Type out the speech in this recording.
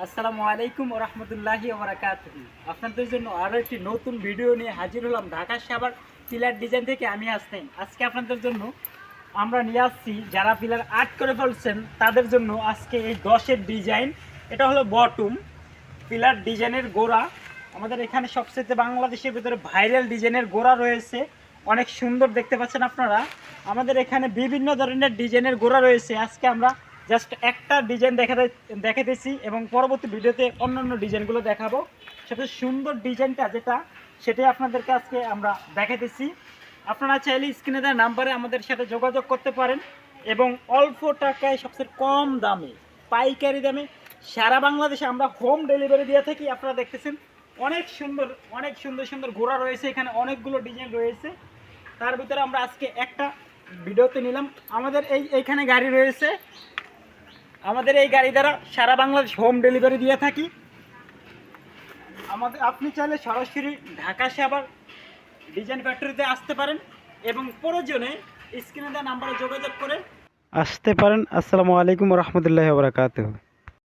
আসসালামু আলাইকুম ওয়া রাহমাতুল্লাহি ওয়া বারাকাতুহু। আপনাদের জন্য আরো একটি নতুন ভিডিও নিয়ে হাজির হলাম ঢাকা সাভার পিলার ডিজাইন থেকে। আমি হাসনাইন। আজকে আপনাদের জন্য আমরা নিয়ে আসছি যারা পিলার আর্ট করে ফেলছেন তাদের জন্য আজকে এই 10-এর ডিজাইন। এটা হলো বটম পিলার ডিজাইনের গোড়া। আমাদের এখানে সবচেয়ে বাংলাদেশের ভিতরে ভাইরাল ডিজাইনের গোড়া রয়েছে, অনেক সুন্দর দেখতে পাচ্ছেন আপনারা। আমাদের এখানে বিভিন্ন ধরনের ডিজাইনের গোড়া রয়েছে। আজকে আমরা জাস্ট একটা ডিজাইন দেখাতেছি এবং পরবর্তী ভিডিওতে অন্যান্য ডিজাইনগুলো দেখাবো। সবচেয়ে সুন্দর ডিজাইনটা যেটা সেটাই আপনাদেরকে আজকে আমরা দেখাতেছি। আপনারা চাইলে স্ক্রিনে দেওয়া নাম্বারে আমাদের সাথে যোগাযোগ করতে পারেন এবং অল্প টাকায় সবচেয়ে কম দামে পাইকারি দামে সারা বাংলাদেশে আমরা হোম ডেলিভারি দিয়ে থাকি। আপনারা দেখতেছেন অনেক সুন্দর সুন্দর ঘোড়া রয়েছে, এখানে অনেকগুলো ডিজাইন রয়েছে। তার ভিতরে আমরা আজকে একটা ভিডিওতে নিলাম। আমাদের এইখানে গাড়ি রয়েছে, আমাদের এই গাড়ি দ্বারা সারা বাংলাদেশ হোম ডেলিভারি দিয়ে থাকি। আপনি চাইলে সরাসরি ঢাকা সাভার ডিজাইন ফ্যাক্টরিতে আসতে পারেন এবং প্রয়োজনে স্ক্রিনে দেওয়া নাম্বারে যোগাযোগ করে আসতে পারেন। আসসালামু আলাইকুম ওয়া রাহমাতুল্লাহি ওয়া বারাকাতুহু।